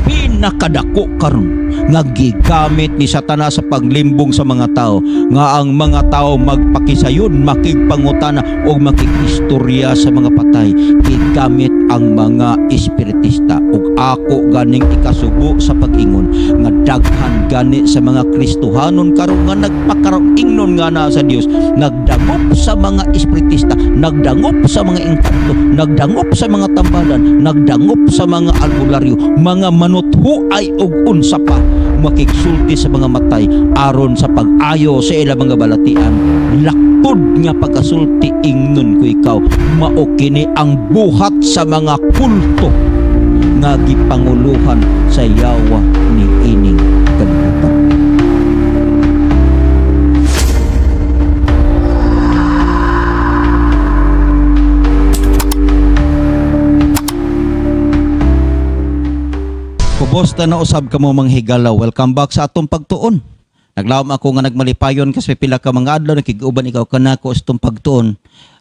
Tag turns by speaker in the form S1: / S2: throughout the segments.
S1: pinakadako karon nga gigamit ni Satanas sa paglimbong sa mga tao, nga ang mga tao magpakisayon, makigpangutana o makikistorya sa mga patay. Gigamit ang mga espiritista. Ug ako ganing ikasubo sa pag-ingon nga daghan gani sa mga Kristohanon karon nga nagpakaroon ingnon nga na sa Dios, nagdangop sa mga espiritista, nagdangop sa mga engkanto, nagdangop sa mga tambalan, nagdangop sa mga albularyo, mga manuthuay og unsa pa, makigsulti sa mga matay aron sa pag-ayo sa ilang mga balatian. Lakod nga pagkasulti ingnon ko ikaw, mao kini ang buhat sa mga kulto nga gipanguluhan sa yawa ni ining kalibutan. Kubosta na usab kamo mga higala, welcome back sa atong pagtuon. Naglaom ako nga nagmalipayon kasi pila ka mga adlaw nakig-uban ikaw kanako sa atong pagtuon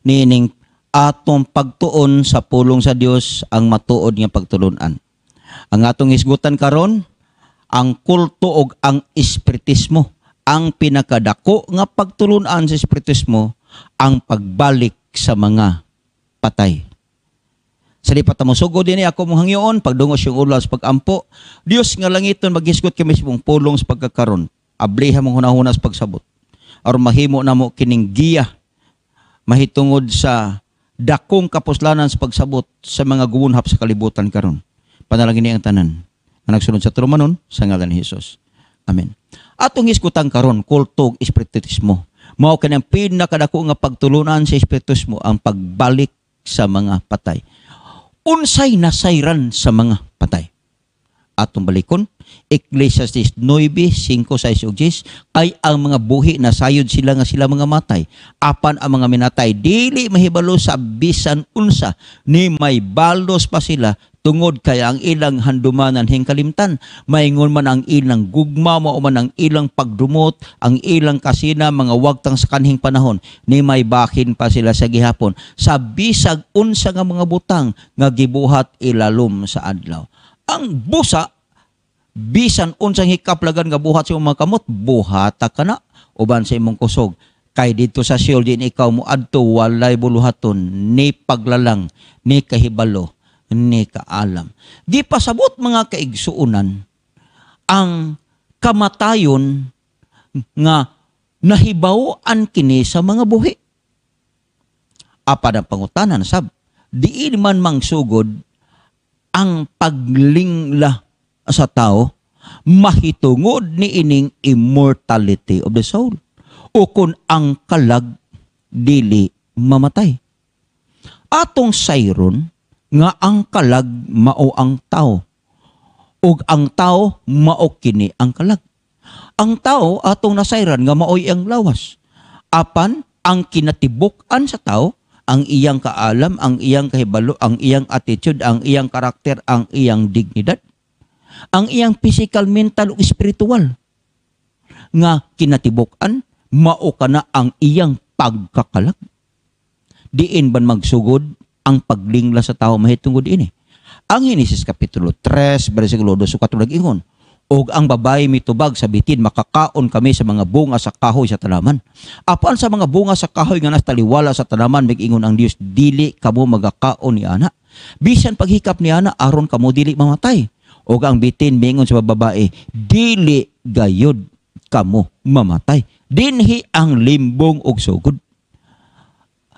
S1: niining atong pagtuon sa pulong sa Dios ang matuod nga pagtulunan. Ang atong hisgutan karon ang kulto ug ang espiritismo. Ang pinakadako nga pagtulunan sa espiritismo ang pagbalik sa mga patay. Sa lipat mo sugod din ako mong hangyoon pagdungos yung ulo sa pagampo. Dios nga langiton maghisgot kami sa pulong sa pagkakaron. Abliha mong hunahuna sa pagsabot. Aron mahimo namo kining giya mahitungod sa dakong kapuslanan sa pagsabot sa mga gumunhap sa kalibutan karon. Panalangin ang tanan nga nagsunod sa trumanon sa ngalan ni Hesus. Amen. Atong hisgutan karon kulto ug espiritismo. Mao kanang pinakadako nga pagtulunan sa espiritismo ang pagbalik sa mga patay. Unsay nasayran sa mga patay. Atong balikon, Ecclesiastes 9:5-6 kay ang mga buhi nasayod sila nga sila mga matay. Apan ang mga minatay dili mahibalo sa bisan unsa ni may balos pa sila tungod kay ang ilang handumanan hingkalimtan. Maingon man ang ilang gugma, mao man ang ilang pagdumot, ang ilang kasina, mga wagtang sa kanhing panahon, ni may bahin pa sila sa gihapon. Sa bisag unsa nga mga butang nga gibuhat ilalom sa adlaw. Ang busa, bisan unsang hikaplagan nga buhat sa mga kamot, buhata ka na, uban sa imong kusog. Kay dito sa Seol din ikaw mo adto walay buluhaton, ni paglalang, ni kahibalo, ni kaalam. Di pasabot mga kaigsuunan ang kamatayon nga nahibawan kini sa mga buhi. Apan ang pangutanan sab, diin man mangsugod ang paglingla sa tao mahitungod ni ining immortality of the soul o kung ang kalag dili mamatay. Atong sayron nga ang kalag mao ang tao ug ang tao mao kini ang kalag. Ang tao atong nasayran nga maoy ang lawas. Apan ang kinatibuk-an sa tao, ang iyang kaalam, ang iyang kahibalo, ang iyang attitude, ang iyang karakter, ang iyang dignidad, ang iyang physical, mental ug spiritual nga kinatibuk-an mao kana ang iyang pagkakalag. Diin ban magsugod ang paglingla sa tao mahitungod ini. Ang Henesis Kapitulo 3, versikulo 2, sukat nag-ingon, og ang babae mitubag sa bitin, makakaon kami sa mga bunga sa kahoy sa tanaman. Apan sa mga bunga sa kahoy nga nas taliwala sa tanaman, mag-ingon ang Dios, dili kamo magakaon ni ana. Bisan paghikap ni ana, aron kamo dili mamatay. Og ang bitin mingon sa babae, dili gayod kamo mamatay. Dinhi ang limbong og sugod.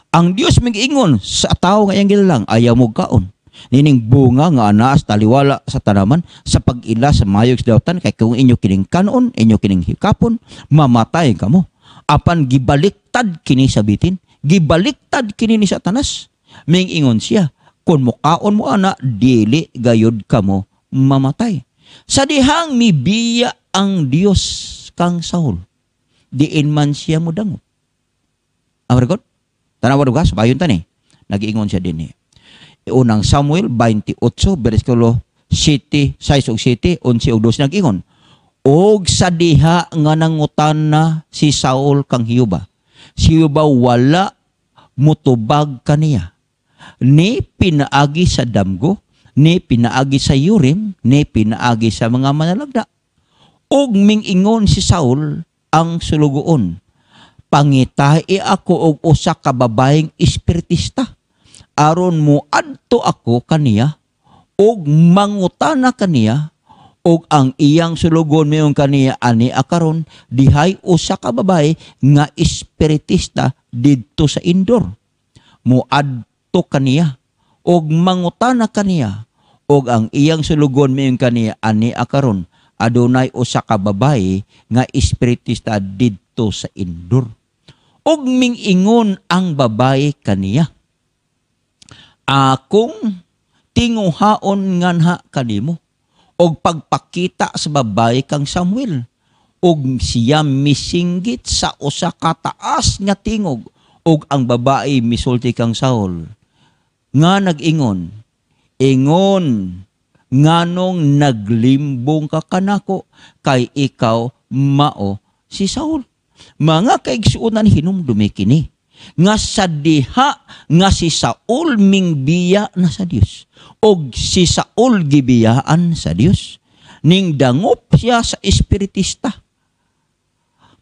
S1: Ang Dios mag-ingon sa tao nga iyang gilalang, ayaw mo kaon. Nining bunga nga anaas taliwala sa tanaman sa pag-ila sa mayog sa dawtan, kay kung inyo kining kanon, inyo kining hikapon, mamatay kamo. Apan gibaliktad kini sa bitin, gibaliktad kini ni Satanas. Mingingon siya, kung mukaon mo ana, dili gayod kamo mamatay. Sa dihang mibiya ang Dios kang Saul, diin man siya mo dangop. Amaragot? Tanawa dugas, bayon tani. Nag-iingon siya din eh. Unang Samuel 28, versikulo 7, 6 ug 7, 11 ug 12 nag-ingon. Og sa diha nga nangutana si Saul kang Hiuba. Si Hiuba wala mutubag kaniya. Ni pinaagi sa damgo, ni pinaagi sa Urim, ni pinaagi sa mga manalagda. Og mingingon si Saul ang sulugoon, pangitahi ako og usa ka babaeng espiritista, aron mo adto ako kaniya, og mangutana kaniya, og ang iyang sulugon mayon kaniya ani akaron dihay usa ka babae nga espiritista didto sa Endor. Muadto kaniya og mangutana kaniya, og ang iyang sulugon mayon kaniya ani akaron adunay usa ka babae nga espiritista didto sa Endor. Og mingingon ang babae kaniya, akong tinguhaon nganha kanimo og pagpakita sa babae kang Samuel, og siya misinggit sa usa ka taas nga tingog, og ang babae misulti kang Saul nga nag-ingon, ingon nganong naglimbong ka kanako, kay ikaw mao si Saul. Mga kaigsuonan hinumdumi kini nga sa diha nga si Saul mingbiya na sa Dios, og si Saul gibiyaan sa Dios, ning dangop siya sa espiritista.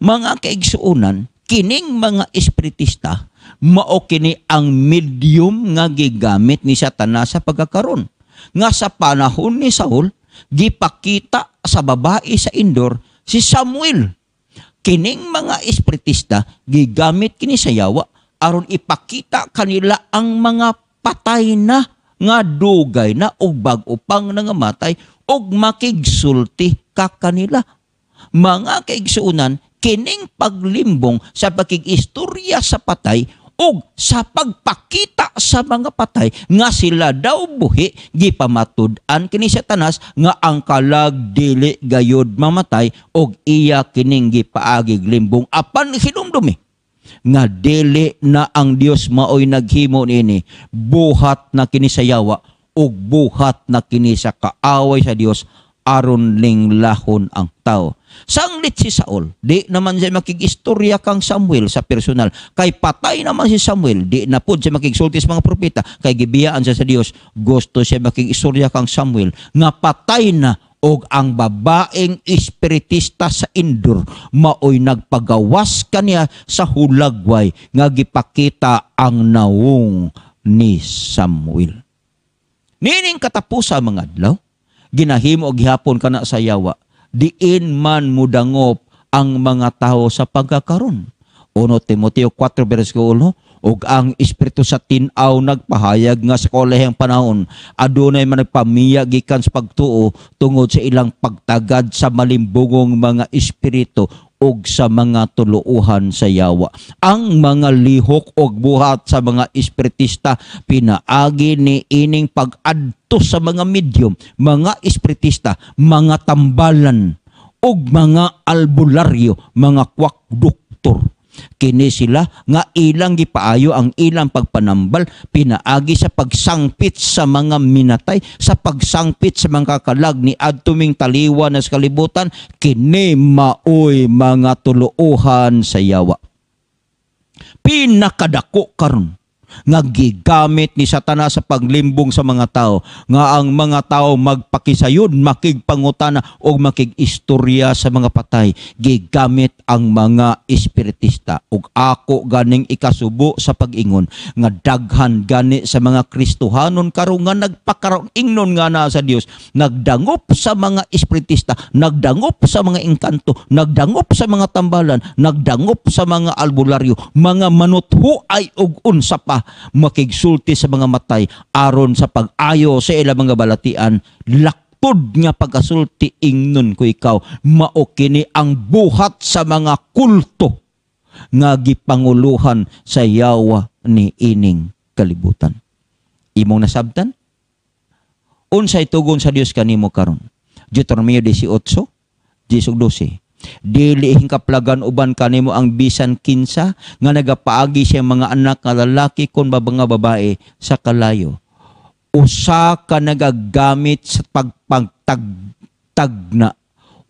S1: Mga kaigsuonan, kining mga espiritista mao kini ang medium nga gigamit ni Satanas sa pagkakaron. Nga sa panahon ni Saul, gipakita sa babae sa Endor si Samuel. Kining mga espiritista gigamit kini sa yawa aron ipakita kanila ang mga patay na nga dugay na og bag-o pang nangamatay og makigsulti ka kanila. Mga kaigsuonan, kining paglimbong sa pakigistorya sa patay og sa pagpakita sa mga patay nga sila daw buhi, gipamatud-an kini Satanas nga ang kalag dili gayod mamatay, og iya kining gipaagig limbong apan hinumdumi nga dili na ang Dios maoy naghimo nini, buhat na kini sa yawa og buhat na kini sa kaaway sa Dios aron linglahon ang tao. Sanglit si Saul, di naman siya makigistorya kang Samuel sa personal. Kay patay naman si Samuel, di na po siya makigsulti sa mga propeta. Kay gibiyaan siya sa Dios, gusto siya makigistorya kang Samuel nga patay na, og ang babaeng espiritista sa Endor maoy nagpagawas kaniya sa hulagway nga gipakita ang nawong ni Samuel. Nining katapusa mga adlaw, ginahimo og gihapon kana sa yawa, diin man mudangop ang mga tao sa pagkakaron. 1 Timoteo 4 versikulo 1, og ang espiritu sa tin-aw nagpahayag nga sa koleheng panahon adunay man nagpamiya gikan sa pagtuo tungod sa ilang pagtagad sa malimbungong mga espiritu og sa mga tuluuhan sa yawa. Ang mga lihok og buhat sa mga espiritista pinaagi ni ining pag-adto sa mga medium, mga espiritista, mga tambalan og mga albularyo, mga kwak doktor. Kini sila nga ilang gipaayo ang ilang pagpanambal pinaagi sa pagsangpit sa mga minatay, sa pagsangpit sa mga kakalag ni adtuming taliwa na sa kalibutan. Kini maoy mga tuluuhan sa yawa. Pinakadako karon nga gigamit ni Satanas sa paglimbong sa mga tao, nga ang mga tao magpakisayon, makigpangutana o makigistorya sa mga patay. Gigamit ang mga espiritista. Ug ako ganing ikasubo sa pag-ingon nga daghan gani sa mga Kristohanon karon nga nagpakaron ingnon nga na sa Dios, nagdangop sa mga espiritista, nagdangop sa mga engkanto, nagdangop sa mga tambalan, nagdangop sa mga albularyo, mga manuthuay og unsa pa makigsulti sa mga matay aron sa pag-ayo sa ilang mga balatian. Laktod nga pagasulti ingnon ko ikaw, mao kini ang buhat sa mga kulto nga gipanguluhan sa yawa ni ining kalibutan. Imong nasabtan? Unsay tugon sa Dios kanimo karon? Deuteronomio 18, 12. Dili hingkaplagan uban kanimo ang bisan kinsa nga nagapaagi siya mga anak nga lalaki kon mga babae sa kalayo. Usa ka nagagamit sa pagpagtagna,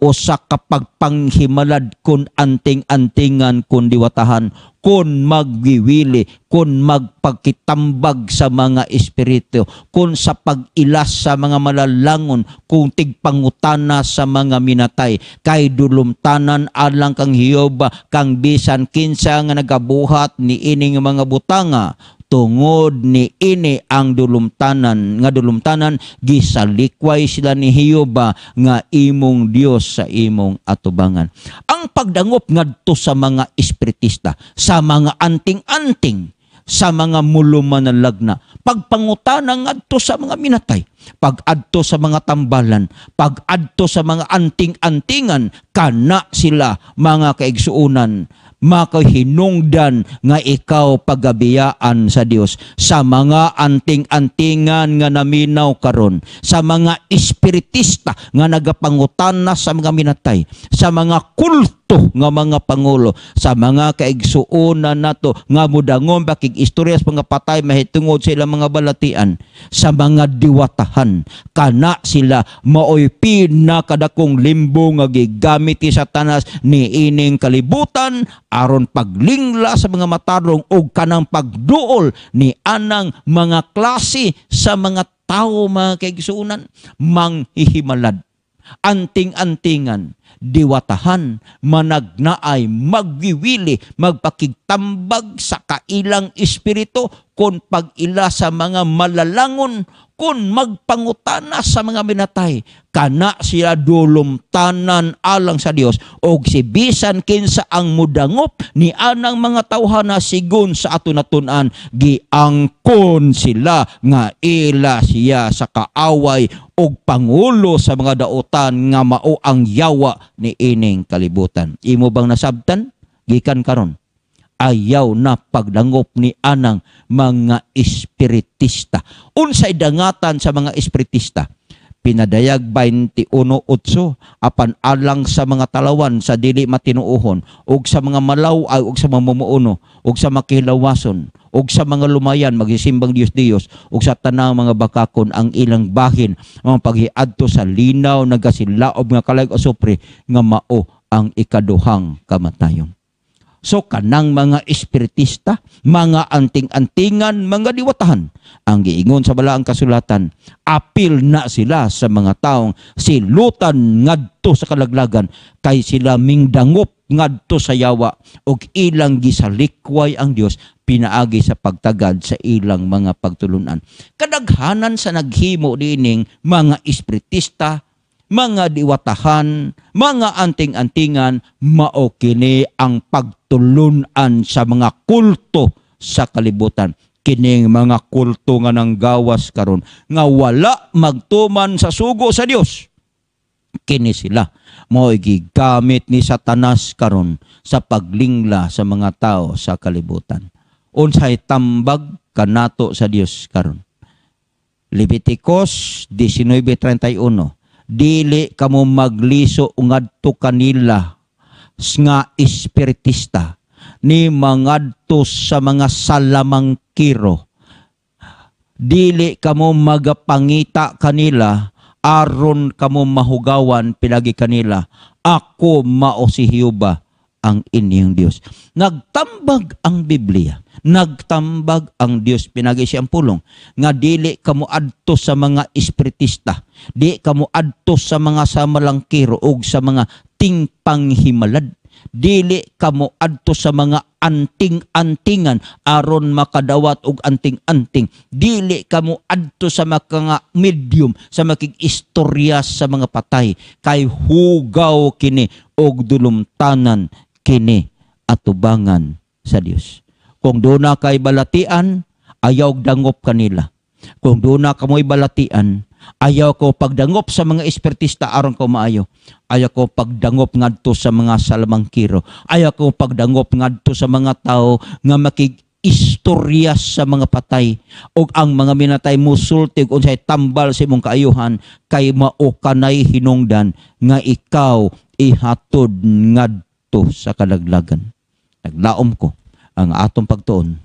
S1: usa ka pagpanghimalad kun anting-antingan kun diwatahan, kun magwiwili, kun magpagkitambag sa mga espiritu, kun sa pag-ilas sa mga malalangon, kung tigpangutana sa mga minatay, kay dulumtanan alang kang Hioba, kang bisan kinsa nga nagabuhat ni ining mga butanga, tungod ni ini ang dulumtanan gisalikway sila ni Hioba nga imong Dios sa imong atubangan. Ang pagdangop ngadto sa mga espiritista, sa mga anting-anting, sa mga mulumanalagna, pagpangutana ngadto sa mga minatay, pag-adto sa mga tambalan, pag-adto sa mga anting-antingan, kana sila mga kaigsuunan, makahinungdan nga ikaw pagabiyaan sa Dios, sa mga anting-antingan nga naminaw karon, sa mga espiritista nga nagapangutana sa mga minatay, sa mga kulto nga mga pangulo, sa mga kaigsuunan nato nga mudangom bakig istorya sa mga patay mahitungod sa ilang mga balatian, sa mga diwatahan, kana sila maoy pinakadakong limbo nga gigamit ni Satanas ni ining kalibutan aron paglingla sa mga matarong o kanang pagduol ni anang mga klase sa mga tao, mga kaigsuunan, manghihimalad, anting-antingan, diwatahan, managnaay, magwiwili, magpakigtambag sa kailang espiritu, kung pag-ila sa mga malalangon, kung magpangutana sa mga minatay, kana sila dulumtanan alang sa Dios, og si bisan kinsa ang mudangop ni anang mga tawhana sigon sa ato natunan, giangkon sila nga ila siya sa kaaway og pangulo sa mga dautan nga mao ang yawa ni ining kalibutan. Imo bang nasabtan? Gikan karon ayaw na pagdangop ni anang mga espiritista. Unsay dangatan sa mga espiritista? Pinadayag 21:8 apan alang sa mga talawan sa dili matinuohon, ug sa mga malaw-ay, ug sa mga mumuuno, ug sa makilawason, ug sa mga lumayan magisimbang Dios, ug sa tanang mga bakakon ang ilang bahin, mga paghiadto sa linaw nagasilaob nga kalayog asupre nga mao ang ikaduhang kamatayon. So kanang mga espiritista, mga anting-antingan, mga diwatahan, ang giingon sa balaang kasulatan, apil na sila sa mga taong silutan ngadto sa kalaglagan, kay sila mingdangop ngadto sa yawa, ug ilang gisalikway ang Dios pinaagi sa pagtagad sa ilang mga pagtulunan. Kadaghanan sa naghimo dining mga espiritista, mga diwatahan, mga anting-antingan, mao kini ang pagtulunan sa mga kulto sa kalibutan. Kining mga kulto nga nang gawas karon nga wala magtuman sa sugo sa Dios. Kini sila mao gigamit ni Satanas karon sa paglingla sa mga tao sa kalibutan. Unsay tambag kanato sa Dios karon? Leviticus 19:31. Dili kamo magliso ngadto kanila nga espiritista ni mangadto sa mga salamangkiro. Dili kamo magapangita kanila aron kamo mahugawan pinagi kanila. Ako mao si Hioba ang inyong Dios. Nagtambag ang Biblia, nagtambag ang Dios pinagi siyang pulong nga dili kamo adto sa mga espiritista, di kamo adto sa mga samalangkiro ug sa mga tingpanghimalad, dili kamo adto sa mga anting-antingan aron makadawat og anting-anting, dili kamo adto sa mga medium, sa makig-istorya sa mga patay, kay hugaw kini og dulumtanan kini atubangan sa Dios. Kung doon na kay balatian, ayaw dangop kanila. Kung doon na kamoy balatian, ayaw ko pagdangop sa mga espiritista aron ko maayo. Ayaw ko pagdangop ngadto sa mga salamangkiro. Ayaw ko pagdangop ngadto sa mga tao nga makig-istorya sa mga patay. O ang mga minatay musulti kung unsay tambal sa imong kaayuhan, kay mao kanay hinungdan nga ikaw ihatod ngadto sa kalaglagan. Naglaom ko ang atong pagtuon,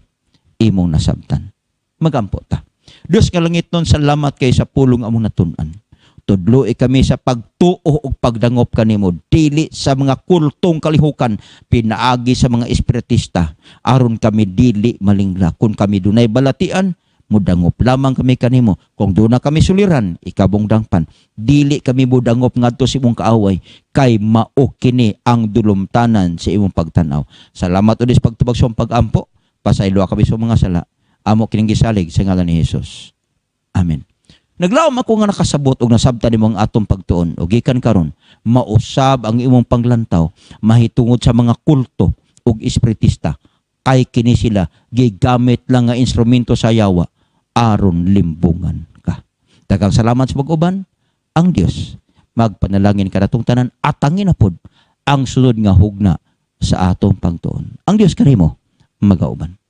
S1: imong nasabtan. Magampo ta. Diyos nga langit nun, salamat kay sa pulong among natunan. Tudloy kami sa pagtuo ug pagdangop kanimo dili sa mga kultong kalihukan pinaagi sa mga espiritista aron kami dili malingla. Kung kami dunay balatian, mudangop lamang kami kanimo. Kung doon na kami suliran, ikabong dangpan. Dili kami mudangop ngadto sa imong kaaway kay mao kini ang dulumtanan sa imong pagtanaw. Salamat ulit sa pagtubag sa pag-ampo. Pasaylo kami sa mga sala. Amo kining gisalig sa ngalan ni Jesus. Amen. Naglaom ako nga nakasabot og nasabtan nimo ang atong pagtuon ug gikan karon mausab ang imong panglantaw mahitungod sa mga kulto ug espiritista kay kini sila gigamit lang nga instrumento sa yawa aron limbungan ka. Daghang salamat sa pag-uban. Ang Dios magpanalangin kanatong tanan at angin na pod ang sunod nga hugna sa atong pagtuon. Ang Dios kanimo magauban.